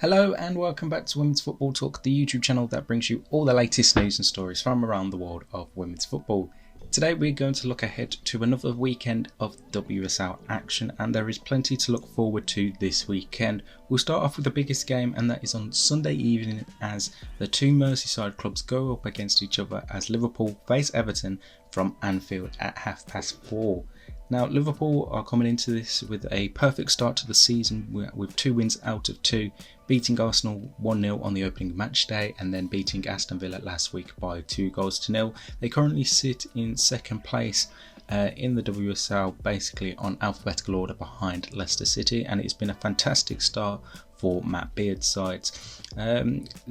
Hello and welcome back to Women's Football Talk, the YouTube channel that brings you all the latest news and stories from around the world of women's football. Today we're going to look ahead to another weekend of WSL action, and there is plenty to look forward to this weekend. We'll start off with the biggest game, and that is on Sunday evening as the two Merseyside clubs go up against each other as Liverpool face Everton from Anfield at 4:30. Now, Liverpool are coming into this with a perfect start to the season with 2 wins out of 2, beating Arsenal 1-0 on the opening match day and then beating Aston Villa last week by 2-0. They currently sit in second place in the WSL, basically on alphabetical order behind Leicester City, and it's been a fantastic start for Matt Beard's sides.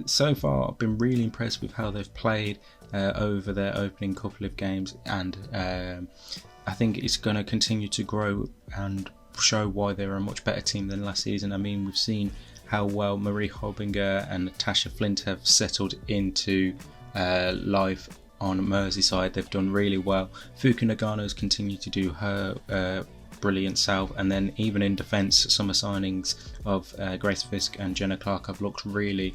So far, I've been really impressed with how they've played over their opening couple of games, and I think it's going to continue to grow and show why they're a much better team than last season. I mean, we've seen how well Marie Hobinger and Natasha Flint have settled into life on Merseyside. They've done really well. Fuka Nagano's continued to do her brilliant self, and then even in defence, summer signings of Grace Fisk and Jenna Clark have looked really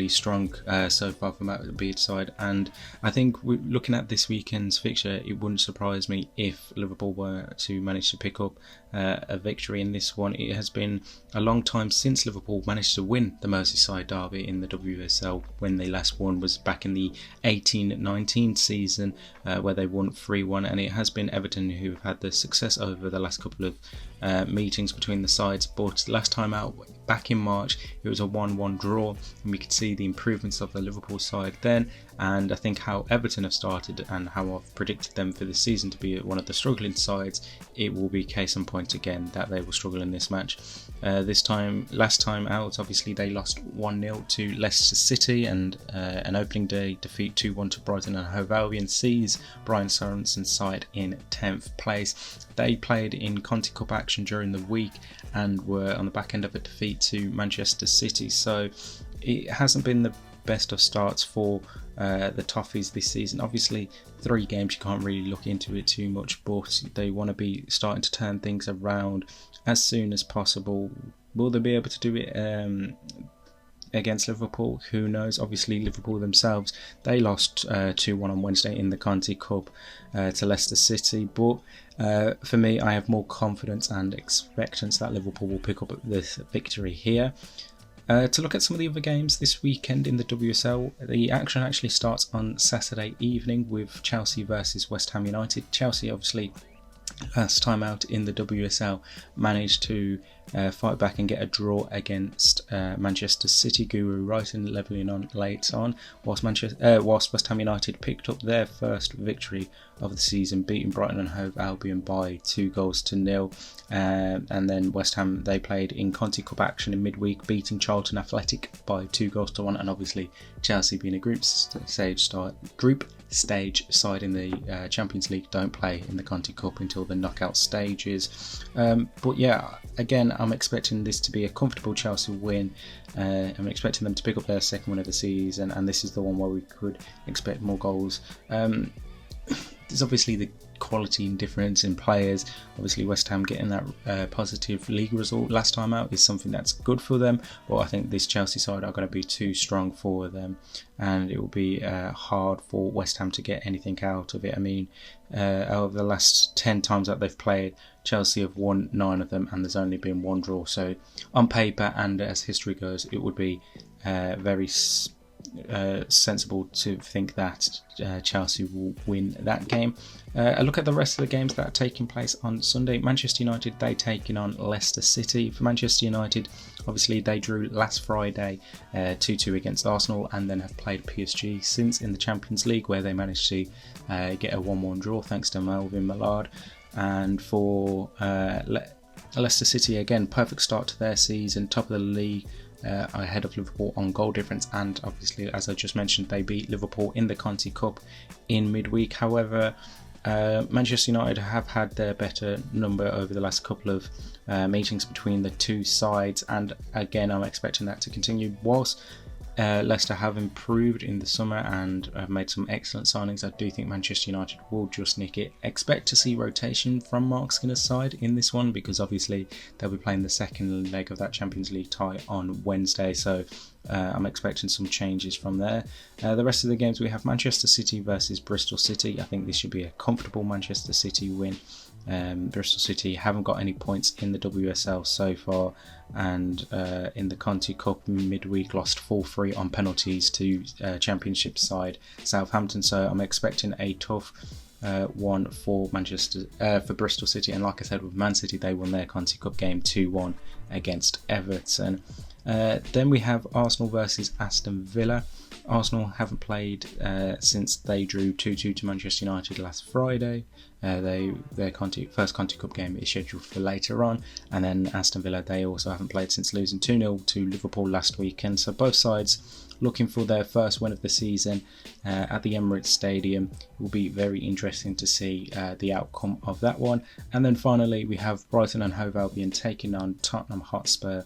strong so far from Matt Beard's side. And I think looking at this weekend's fixture, it wouldn't surprise me if Liverpool were to manage to pick up a victory in this one. It has been a long time since Liverpool managed to win the Merseyside derby in the WSL. When they last won was back in the 18-19 season, where they won 3-1, and it has been Everton who have had the success over the last couple of meetings between the sides. But last time out, back in March, it was a 1-1 draw, and we could see the improvements of the Liverpool side then. And I think how Everton have started and how I've predicted them for this season to be one of the struggling sides, it will be case in point again that they will struggle in this match. Last time out, obviously they lost 1-0 to Leicester City, and an opening day defeat 2-1 to Brighton and Hove Albion sees Brian Sorensen's side in 10th place. They played in Conti Cup action during the week and were on the back end of a defeat to Manchester City, so it hasn't been the best of starts for the Toffees this season. Obviously 3 games, you can't really look into it too much, but they want to be starting to turn things around as soon as possible. Will they be able to do it against Liverpool? Who knows? Obviously Liverpool themselves, they lost 2-1 on Wednesday in the Conti Cup to Leicester City, but for me, I have more confidence and expectance that Liverpool will pick up this victory here. To look at some of the other games this weekend in the WSL, the action actually starts on Saturday evening with Chelsea versus West Ham United. Chelsea, obviously, last time out in the WSL, managed to fight back and get a draw against Manchester City. Guru Wrighton levelling on late on, whilst West Ham United picked up their first victory of the season, beating Brighton and Hove Albion by 2-0. And then West Ham, they played in Conti Cup action in midweek, beating Charlton Athletic by 2-1. And obviously Chelsea, being a group stage side in the Champions League, don't play in the Conti Cup until the knockout stages. But yeah, again, I'm expecting this to be a comfortable Chelsea win. I'm expecting them to pick up their second win of the season, and this is the one where we could expect more goals. There's obviously the quality and difference in players. Obviously West Ham getting that positive league result last time out is something that's good for them, but I think this Chelsea side are going to be too strong for them, and it will be hard for West Ham to get anything out of it. I mean, out of the last 10 times that they've played, Chelsea have won 9 of them, and there's only been 1 draw. So on paper and as history goes, it would be very sensible to think that Chelsea will win that game. A look at the rest of the games that are taking place on Sunday. Manchester United, they taking on Leicester City. For Manchester United, obviously they drew last Friday 2-2 against Arsenal, and then have played PSG since in the Champions League, where they managed to get a 1-1 draw thanks to Melvin Millard. And for Leicester City, again, perfect start to their season, top of the league, ahead of Liverpool on goal difference, and obviously, as I just mentioned, they beat Liverpool in the Conti Cup in midweek. However, Manchester United have had their better number over the last couple of meetings between the two sides, and again, I'm expecting that to continue. Whilst Leicester have improved in the summer and have made some excellent signings. I do think Manchester United will just nick it. Expect to see rotation from Mark Skinner's side in this one, because obviously they'll be playing the second leg of that Champions League tie on Wednesday, so I'm expecting some changes from there. The rest of the games, we have Manchester City versus Bristol City. I think this should be a comfortable Manchester City win. Bristol City haven't got any points in the WSL so far, and in the Conti Cup midweek lost 4-3 on penalties to Championship side Southampton, so I'm expecting a tough one for Bristol City. And like I said, with Man City, they won their Conti Cup game 2-1 against Everton. Then we have Arsenal versus Aston Villa. Arsenal haven't played since they drew 2-2 to Manchester United last Friday. Their first Conti Cup game is scheduled for later on. And then Aston Villa, they also haven't played since losing 2-0 to Liverpool last weekend. So both sides looking for their first win of the season at the Emirates Stadium. It will be very interesting to see the outcome of that one. And then finally, we have Brighton and Hove Albion taking on Tottenham Hotspur.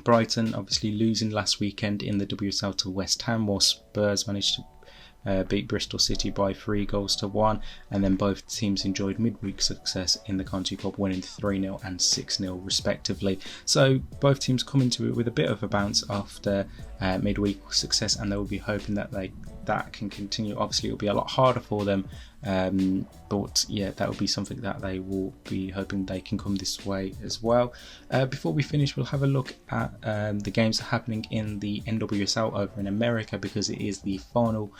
Brighton obviously losing last weekend in the WSL to West Ham, while Spurs managed to beat Bristol City by 3-1, and then both teams enjoyed midweek success in the Conti Cup, winning 3-0 and 6-0 respectively. So both teams come into it with a bit of a bounce after midweek success, and they will be hoping that that can continue. Obviously, it will be a lot harder for them, but yeah, that will be something that they will be hoping they can come this way as well. Before we finish, we'll have a look at the games happening in the NWSL over in America, because it is the final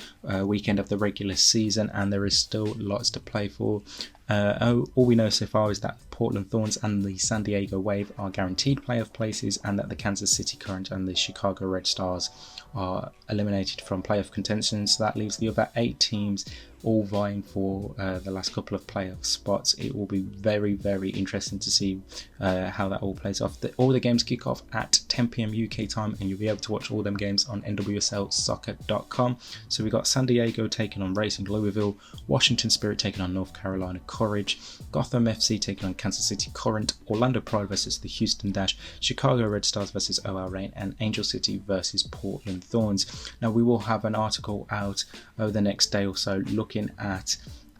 weekend of the regular season and there is still lots to play for. All we know so far is that Portland Thorns and the San Diego Wave are guaranteed playoff places, and that the Kansas City Current and the Chicago Red Stars are eliminated from playoff contention. So that leaves the other 8 teams all vying for the last couple of playoff spots. It will be very, very interesting to see how that all plays off. All the games kick off at 10 p.m. UK time, and you'll be able to watch all them games on nwslsoccer.com. So we got San Diego taking on Racing Louisville, Washington Spirit taking on North Carolina Courage, Gotham FC taking on Kansas City Current, Orlando Pride versus the Houston Dash, Chicago Red Stars versus OL Reign, and Angel City versus Portland Thorns. Now we will have an article out over the next day or so looking at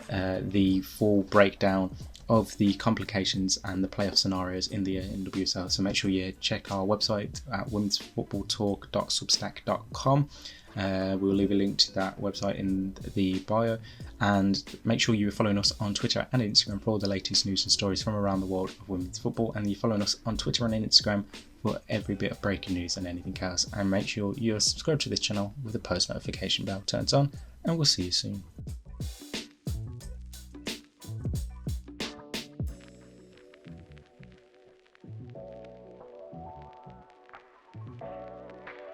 the full breakdown of the complications and the playoff scenarios in the NWSL. So make sure you check our website at womensfootballtalk.substack.com. We'll leave a link to that website in the bio, and make sure you're following us on Twitter and Instagram for all the latest news and stories from around the world of women's football, and you're following us on Twitter and Instagram for every bit of breaking news and anything else. And make sure you're subscribed to this channel with the post notification bell turned on, and we'll see you soon.